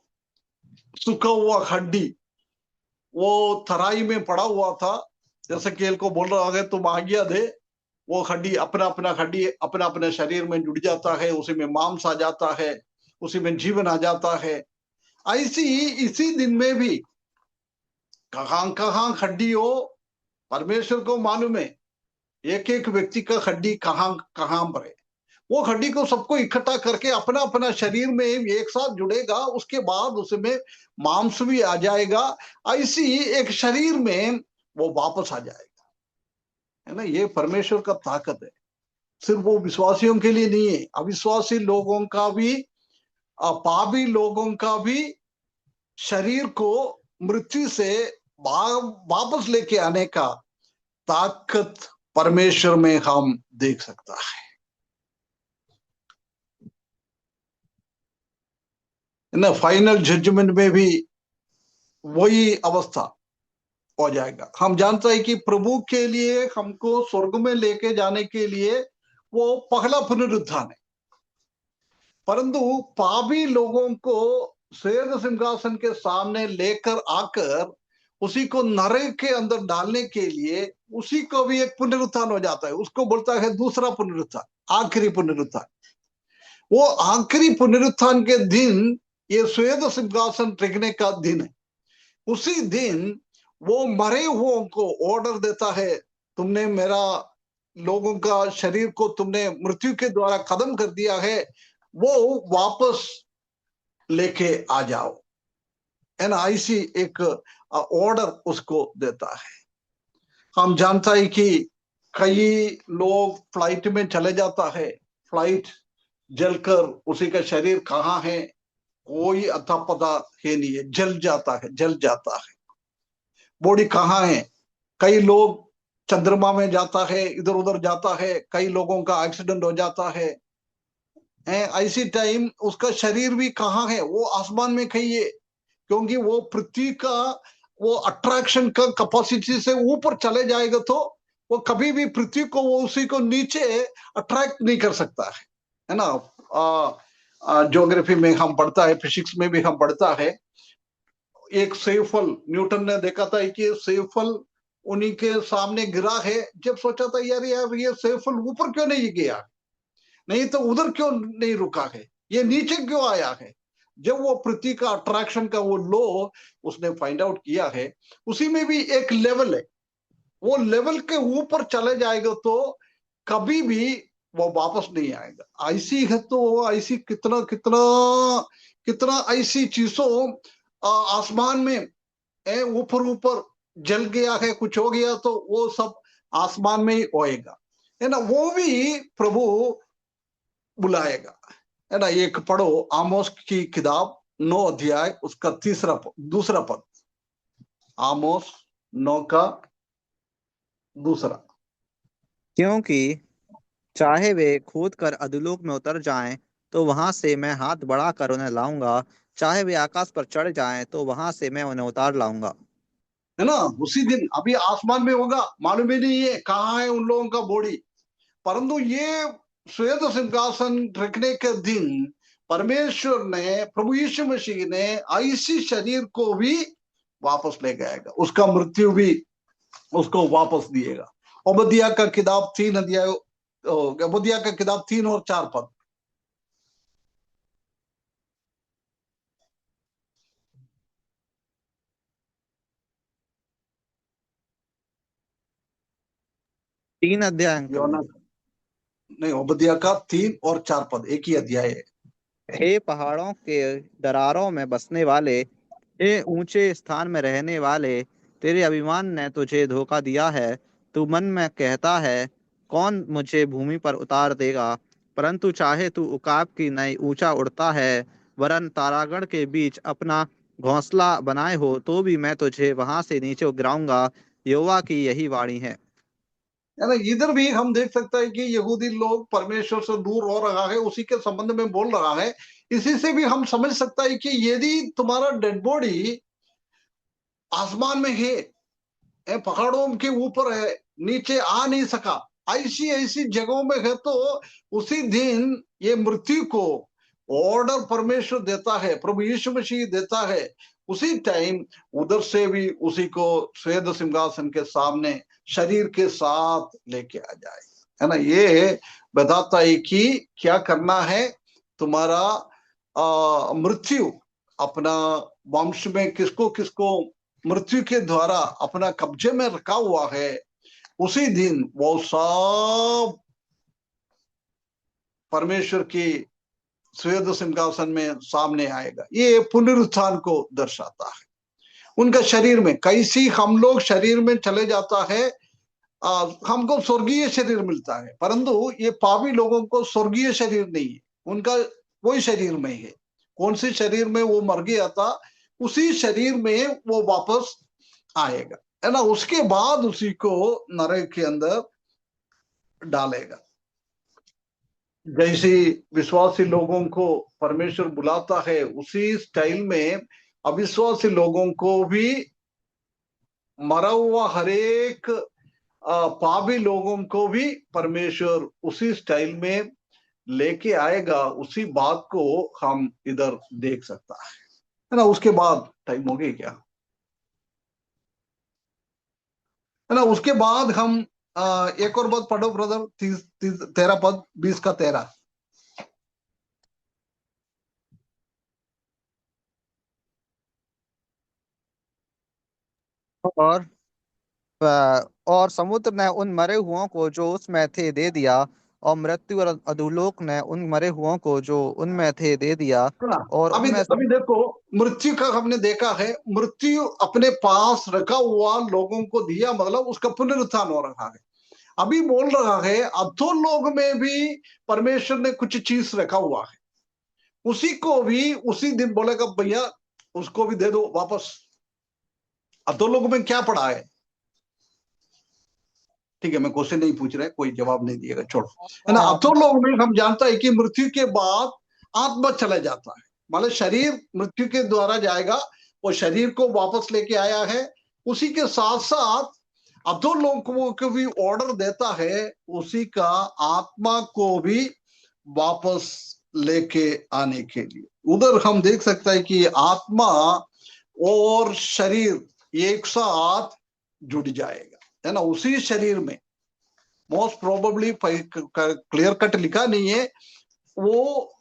सूखा हुआ हड्डी वो तराई में पड़ा हुआ था। एसेकिएल को बोल रहा है तुम आज्ञा दे, वो हड्डी अपना अपना शरीर में जुड़ जाता है, उसी में मांस आ जाता है, उसी में जीवन आ जाता है। ऐसी इसी दिन में भी कहां कहां हड्डी हो परमेश्वर को मालूम है, एक एक व्यक्ति का हड्डी कहां कहां पर है। वो हड्डी को सबको इकट्ठा करके अपना अपना शरीर में एक साथ जुड़ेगा, उसके बाद उसमें मांस भी आ जाएगा, ऐसी एक शरीर में वो वापस आ जाएगा, है ना। ये परमेश्वर का ताकत है। सिर्फ वो विश्वासियों के लिए नहीं है, अविश्वासी लोगों का भी, पापी लोगों का भी शरीर को मृत्यु से वापस लेके आने का ताकत परमेश्वर में हम देख सकता है ना। फाइनल जजमेंट में भी वही अवस्था हो जाएगा। हम जानते हैं कि प्रभु के लिए हमको स्वर्ग में लेके जाने के लिए वो पहला पुनरुत्थान है, परंतु पापी लोगों को श्वेत सिंहासन के सामने लेकर आकर उसी को नरक के अंदर डालने के लिए उसी को भी एक पुनरुत्थान हो जाता है। उसको बोलता है दूसरा पुनरुत्थान, आखिरी पुनरुत्थान। वो आखिरी पुनरुत्थान के दिन ये श्वेत सिंहासन टिकने का दिन है। उसी दिन वो मरे हुओं को ऑर्डर देता है, तुमने मेरा लोगों का शरीर को तुमने मृत्यु के द्वारा खत्म कर दिया है, वो वापस लेके आ जाओ, है ना। ऐसी एक ऑर्डर उसको देता है। हम जानता है कि कई लोग फ्लाइट में चले जाता है, फ्लाइट जलकर उसी का शरीर कहाँ है कोई अता पता है नहीं है, जल जाता है, जल जाता है, बॉडी कहाँ है। कई लोग चंद्रमा में जाता है, इधर उधर जाता है, कई लोगों का एक्सीडेंट हो जाता है, ऐसी टाइम उसका शरीर भी कहाँ है, वो आसमान में कहीं है, क्योंकि वो पृथ्वी का वो अट्रैक्शन का कैपेसिटी से ऊपर चले जाएगा तो वो कभी भी पृथ्वी को वो उसी को नीचे अट्रैक्ट नहीं कर सकता है ना। ज्योग्राफी में हम पढ़ता है, फिजिक्स में भी हम पढ़ता है, एक सेवफल न्यूटन ने देखा था कि सेवफल उन्हीं के सामने गिरा है, जब सोचा था यार यार ये सेवफल ऊपर क्यों नहीं गया, नहीं तो उधर क्यों नहीं रुका है, ये नीचे क्यों आया है। जब वो पृथ्वी का अट्रैक्शन का वो लो उसने फाइंड आउट किया है, उसी में भी एक लेवल है, वो लेवल के ऊपर चले जाएगा तो कभी भी वो वापस नहीं आएगा। ऐसी है तो ऐसी कितना कितना कितना ऐसी चीजों आसमान में ऊपर ऊपर जल गया है, कुछ हो गया तो वो सब आसमान में ही होएगा, है ना। वो भी प्रभु बुलाएगा, है ना। एक पढ़ो आमोस की किताब 9 अध्याय उसका दूसरा पद, आमोस 9 का दूसरा। क्योंकि चाहे वे कूद कर अधोलोक में उतर जाएं तो वहां से मैं हाथ बढ़ाकर उन्हें लाऊंगा, चाहे वे आकाश पर चढ़ जाएं तो वहां से मैं उन्हें उतार लाऊंगा। है ना। उसी दिन अभी आसमान में होगा, मालूम ही नहीं है कहाँ है उन लोगों का बॉडी, परंतु ये श्वेत सिंहासन रखने के दिन परमेश्वर ने, प्रभु यीशु मसीह ने ऐसी शरीर को भी वापस ले जाएगा, उसका मृत्यु भी उसको वापस दिएगा। ओबदिया का किताब 3 अध्याय, ओबदिया का किताब 3 और 4 पद। तीन अध्याय अंकल। योना नहीं, ओबदिया का 3 और 4 पद एक ही अध्याय है। हे पहाड़ों के दरारों में बसने वाले, हे ऊंचे स्थान में रहने वाले, तेरे अभिमान ने तुझे धोखा दिया है। तू मन में कहता है, कौन मुझे भूमि पर उतार देगा। परंतु चाहे तू उकाब की नई ऊंचा उड़ता है, वरन तारागण के बीच अपना घोंसला बनाए हो, तो भी मैं तुझे वहां से नीचे गिराऊंगा। यहोवा की यही वाणी है। है ना। इधर भी हम देख सकते हैं कि यहूदी लोग परमेश्वर से दूर हो रहा है, उसी के संबंध में बोल रहा है। इसी से भी हम समझ सकता है कि यदि तुम्हारा डेड बॉडी आसमान में है, पहाड़ों के ऊपर है, नीचे आ नहीं सका, ऐसी ऐसी जगहों में है, तो उसी दिन ये मृत्यु को ऑर्डर परमेश्वर देता है, प्रभु यीशु मसीह देता है। उसी टाइम उधर से भी उसी को श्वेत सिंहासन के सामने शरीर के साथ लेके आ जाए, है ना। ये बताता है कि क्या करना है, तुम्हारा मृत्यु अपना वंश में किसको किसको मृत्यु के द्वारा अपना कब्जे में रखा हुआ है, उसी दिन वो सब परमेश्वर की श्वेत सिंहासन में सामने आएगा। ये पुनरुत्थान को दर्शाता है। उनका शरीर में कैसी हम लोग शरीर में चले जाता है, हमको स्वर्गीय शरीर मिलता है, परंतु ये पापी लोगों को स्वर्गीय शरीर नहीं है, उनका वही शरीर में है। कौन से शरीर में वो मर गया था, उसी शरीर में वो वापस आएगा, है ना। उसके बाद उसी को नरक के अंदर डालेगा। जैसे विश्वासी लोगों को परमेश्वर बुलाता है, उसी स्टाइल में अविश्वासी लोगों को भी, मरा हुआ हरेक पापी लोगों को भी परमेश्वर उसी स्टाइल में लेके आएगा। उसी बात को हम इधर देख सकता है ना। उसके बाद टाइम हो गई क्या, है ना। उसके बाद हम एक और बात पढ़ो ब्रदर, 13 पद, 20 का 13। और और समुद्र ने उन मरे हुओं को जो उसमें थे दे दिया, और मृत्यु और अधोलोक ने उन मरे हुओं को जो उनमें थे दे दिया, है ना। और अभी उनमें से अभी देखो, मृत्यु का हमने देखा है, मृत्यु अपने पास रखा हुआ लोगों को दिया, मतलब उसका पुनरुत्थान हो रहा है। अभी बोल रहा है अधोलोक में भी परमेश्वर ने कुछ चीज रखा हुआ है, उसी को भी उसी दिन बोलेगा भैया उसको भी दे दो वापस। अधोलोक में क्या पड़ा है, ठीक है, मैं क्वेश्चन नहीं पूछ रहा, कोई जवाब नहीं दिएगा, छोड़ो, है ना। हाँ, अधोलोक में हम जानता है कि मृत्यु के बाद आत्मा चला जाता है, मतलब शरीर मृत्यु के द्वारा जाएगा, वो शरीर को वापस लेके आया है। उसी के साथ साथ अधोलोकों को भी ऑर्डर देता है, उसी का आत्मा को भी वापस लेके आने के लिए। उधर हम देख सकते हैं कि आत्मा और शरीर एक साथ जुड़ जाएगा, है ना, उसी शरीर में। मोस्ट प्रोबेबली क्लियर कट लिखा नहीं है, वो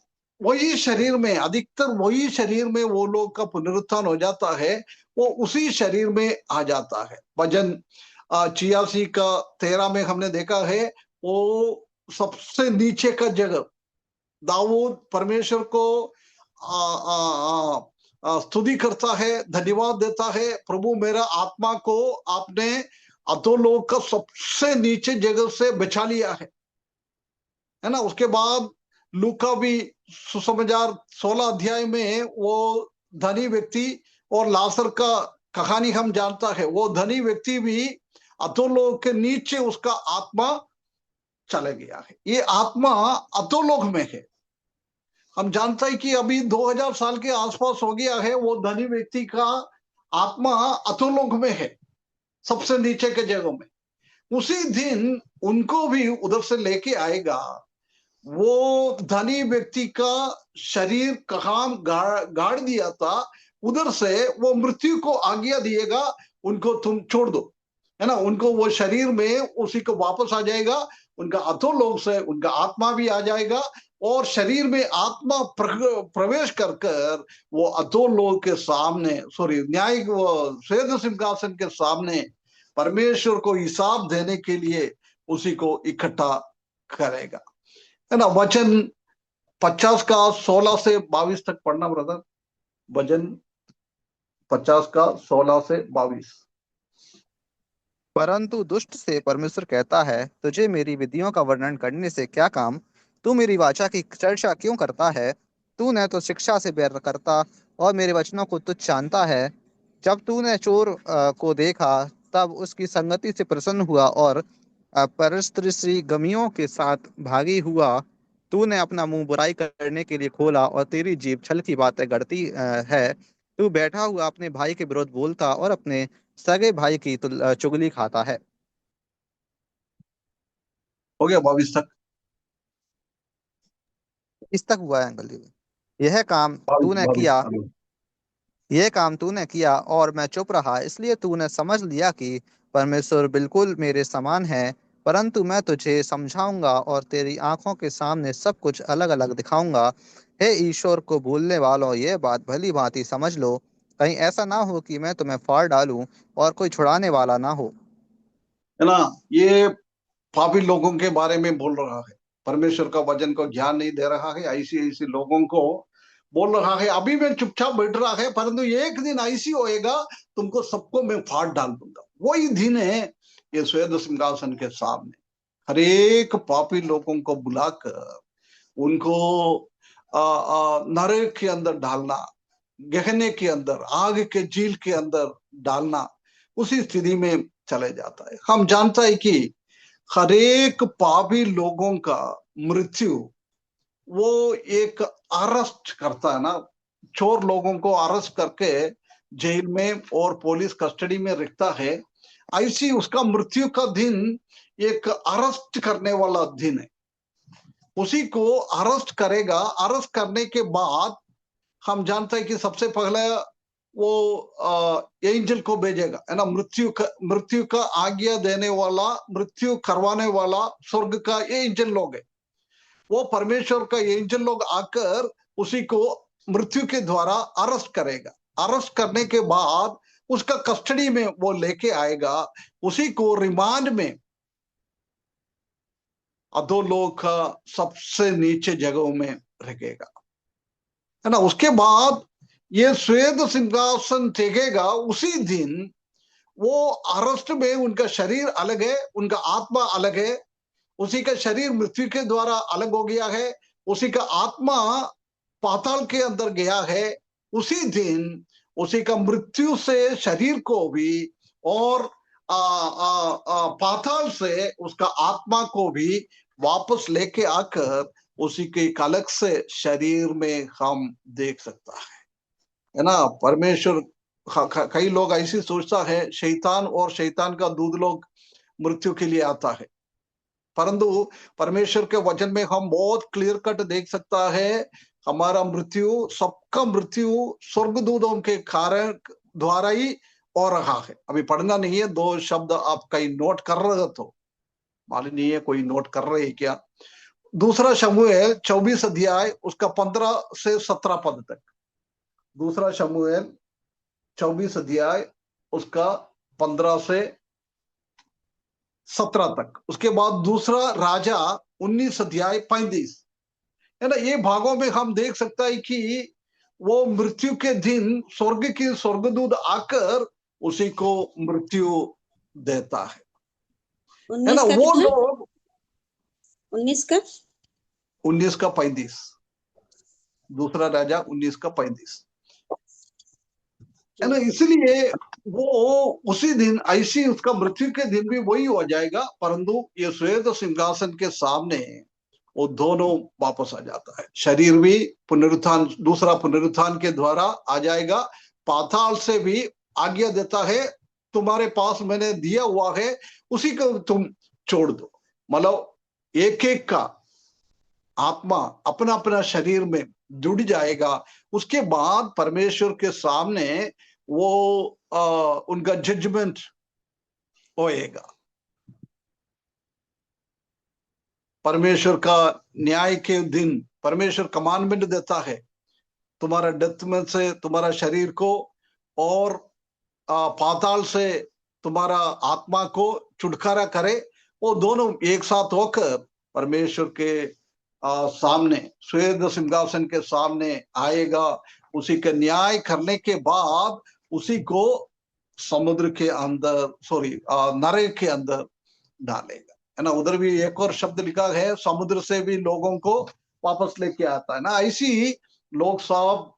वही शरीर में, अधिकतर वही शरीर में वो लोग का पुनरुत्थान हो जाता है, वो उसी शरीर में आ जाता है। भजन 86 का 13 में हमने देखा है, वो सबसे नीचे का जगह दाऊद परमेश्वर को स्तुति करता है, धन्यवाद देता है, प्रभु मेरा आत्मा को आपने अधोलोक का सबसे नीचे जगह से बचा लिया है ना। उसके बाद लूका भी सुसमाचार 16 अध्याय में वो धनी व्यक्ति और लाजर का कहानी हम जानता है। वो धनी व्यक्ति भी अधोलोक के नीचे उसका आत्मा चला गया है, ये आत्मा अधोलोक में है। हम जानते हैं कि अभी 2000 साल के आसपास हो गया है, वो धनी व्यक्ति का आत्मा अधोलोक में है, सबसे नीचे के जगह में। उसी दिन उनको भी उधर से लेके आएगा। वो धनी व्यक्ति का शरीर कहाँ गाड़ दिया था, उधर से वो मृत्यु को आज्ञा दिएगा, उनको तुम छोड़ दो, है ना। उनको वो शरीर में उसी को वापस आ जाएगा, उनका अधोलोक से उनका आत्मा भी आ जाएगा, और शरीर में आत्मा प्रवेश कर कर वो अधोलोक के सामने, सॉरी, न्यायिक वो श्वेत सिंहासन के सामने परमेश्वर को हिसाब देने के लिए उसी को इकट्ठा करेगा, है ना। वचन 50 का 16 से 22 तक पढ़ना ब्रदर। वचन 50 का 16 से 22। परंतु दुष्ट से परमेश्वर कहता है, तुझे मेरी विधियों का वर्णन करने से क्या काम? तू मेरी वाचा की चर्चा क्यों करता है? तू न तो शिक्षा से बैर करता और मेरे वचनों को तुच्छ जानता है। जब तूने चोर को देखा, तब उसकी संगति से प्रसन्न हुआ और परस्त्री गमियों के साथ भागी हुआ। तूने अपना मुंह बुराई करने के लिए खोला और तेरी जीभ छल की बातें गढ़ती है। तू बैठा हुआ अपने भाई के विरुद्ध बोलता और अपने सगे भाई की चुगली खाता है। हो गया 22 तक। इस तक हुआ है अंकल जी। यह काम 22 तूने 22 किया यह काम तूने किया और मैं चुप रहा, इसलिए तूने समझ लिया कि परमेश्वर बिल्कुल मेरे समान है। परंतु मैं तुझे समझाऊंगा और तेरी आंखों के सामने सब कुछ अलग अलग दिखाऊंगा। हे ईश्वर को भूलने वालों, यह बात भली भांति समझ लो, कहीं ऐसा ना हो कि मैं तुम्हें फाड़ डालूं और कोई छुड़ाने वाला ना हो। है ना। ये पापी लोगों के बारे में बोल रहा है, परमेश्वर का वचन को ज्ञान नहीं दे रहा है, ऐसी ऐसी लोगों को बोल रहा है। अभी मैं चुपचाप बैठ रहा है, परंतु एक दिन ऐसी होएगा, तुमको सबको मैं फाड़ डाल दूंगा। वही दिन है ये श्वेत सिंहासन के सामने हर एक पापी लोगों को बुलाकर उनको नरक के अंदर डालना, गहने के अंदर, आग के झील के अंदर डालना, उसी स्थिति में चले जाता है। हम जानता है कि हर एक पापी लोगों का मृत्यु वो एक अरेस्ट करता है ना, चोर लोगों को अरेस्ट करके जेल में और पुलिस कस्टडी में रखता है, ऐसी उसका मृत्यु का दिन एक अरेस्ट करने वाला दिन है। उसी को अरेस्ट करेगा। अरेस्ट करने के बाद हम जानते हैं कि सबसे पहले वो एंजल को भेजेगा, है ना, मृत्यु का आज्ञा देने वाला, मृत्यु करवाने वाला स्वर्ग का एंजल लोग है। वो परमेश्वर का एंजल लोग आकर उसी को मृत्यु के द्वारा अरेस्ट करेगा। अरेस्ट करने के बाद उसका कस्टडी में वो लेके आएगा, उसी को रिमांड में अधोलोक का सबसे नीचे जगहों में रखेगा, है ना। उसके बाद ये श्वेत सिंहासन टेकेगा। उसी दिन वो अरेस्ट में उनका शरीर अलग है, उनका आत्मा अलग है। उसी का शरीर मृत्यु के द्वारा अलग हो गया है, उसी का आत्मा पाताल के अंदर गया है। उसी दिन उसी का मृत्यु से शरीर को भी और पाताल से उसका आत्मा को भी वापस लेके आकर उसी के एक अलग से शरीर में हम देख सकता है ना। परमेश्वर, कई लोग ऐसी सोचता है शैतान और शैतान का दूध लोग मृत्यु के लिए आता है, परंतु परमेश्वर के वचन में हम बहुत क्लियर कट देख सकता है हमारा मृत्यु, सबका मृत्यु स्वर्गदूतों के कारण द्वारा ही हो रहा है। अभी पढ़ना नहीं है, दो शब्द आप कहीं नोट कर रहे तो मालूम नहीं है कोई नोट कर रहे है क्या। दूसरा शमूएल 24 अध्याय उसका 15 से 17 पद तक। दूसरा शमूएल 24 अध्याय उसका 15 से 17 तक। उसके बाद दूसरा राजा 19 अध्याय 35, है ना। ये भागों में हम देख सकता है कि वो मृत्यु के दिन स्वर्ग की स्वर्गदूत आकर उसी को मृत्यु देता है ना। वो लोग 19 का 35, दूसरा राजा 19 का 35, है ना। इसलिए वो उसी दिन ऐसी उसका मृत्यु के दिन भी वही हो जाएगा, परंतु ये श्वेत सिंहासन के सामने वो दोनों वापस आ जाता है। शरीर भी पुनरुत्थान, दूसरा पुनरुत्थान के द्वारा आ जाएगा। पाताल से भी आज्ञा देता है तुम्हारे पास मैंने दिया हुआ है, उसी को तुम छोड़ दो। मतलब एक एक का आत्मा अपना अपना शरीर में जुड़ जाएगा। उसके बाद परमेश्वर के सामने वो उनका जजमेंट होएगा। परमेश्वर का न्याय के दिन परमेश्वर कमांडमेंट देता है तुम्हारा डेथ में से तुम्हारा शरीर को और पाताल से तुम्हारा आत्मा को छुटकारा करे। वो दोनों एक साथ होकर परमेश्वर के सामने, श्वेत सिंहासन के सामने आएगा। उसी के न्याय करने के बाद उसी को समुद्र के अंदर, नरक के अंदर डालेगा, है ना। उधर भी एक और शब्द लिखा है, समुद्र से भी लोगों को वापस लेके आता है ना। ऐसी लोग सब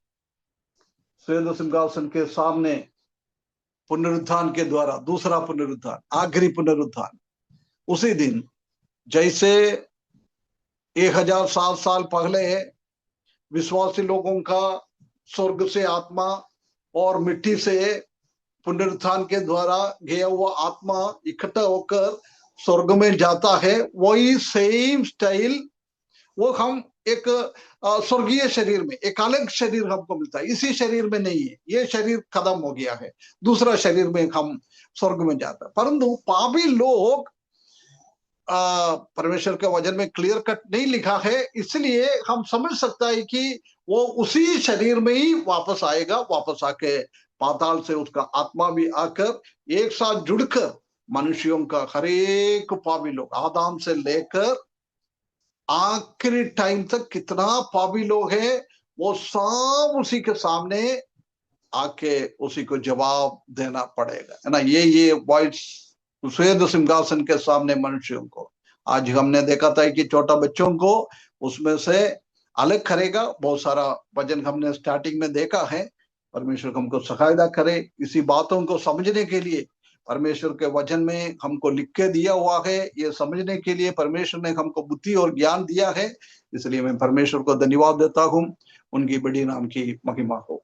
श्वेत सिंहासन के सामने पुनरुत्थान के द्वारा, दूसरा पुनरुत्थान, आखिरी पुनरुत्थान, उसी दिन जैसे 1000 साल पहले विश्वासी लोगों का स्वर्ग से आत्मा और मिट्टी से पुनरुत्थान के द्वारा गया हुआ आत्मा इकट्ठा होकर स्वर्ग में जाता है, वही सेम स्टाइल वो हम एक स्वर्गीय शरीर में, एक अलग शरीर हमको मिलता है। इसी शरीर में नहीं है, ये शरीर खत्म हो गया है, दूसरा शरीर में हम स्वर्ग में जाता है। परंतु पापी लोग परमेश्वर के वचन में क्लियर कट नहीं लिखा है, इसलिए हम समझ सकता है कि वो उसी शरीर में ही वापस आएगा। वापस आके पाताल से उसका आत्मा भी आकर एक साथ जुड़कर मनुष्यों का हर एक पापी लोग, आदम से लेकर आखिरी टाइम तक कितना पापी लोग हैं, वो सब उसी के सामने आके उसी को जवाब देना पड़ेगा, है ना। ये वॉइस श्वेत सिंहासन के सामने मनुष्यों को। आज हमने देखा था कि छोटा बच्चों को उसमें से अलग करेगा। बहुत सारा वचन हमने स्टार्टिंग में देखा है। परमेश्वर हमको सहायता करे इसी बातों को समझने के लिए। परमेश्वर के वचन में हमको लिख के दिया हुआ है, ये समझने के लिए परमेश्वर ने हमको बुद्धि और ज्ञान दिया है। इसलिए मैं परमेश्वर को धन्यवाद देता हूँ। उनकी बड़ी नाम की महिमा हो।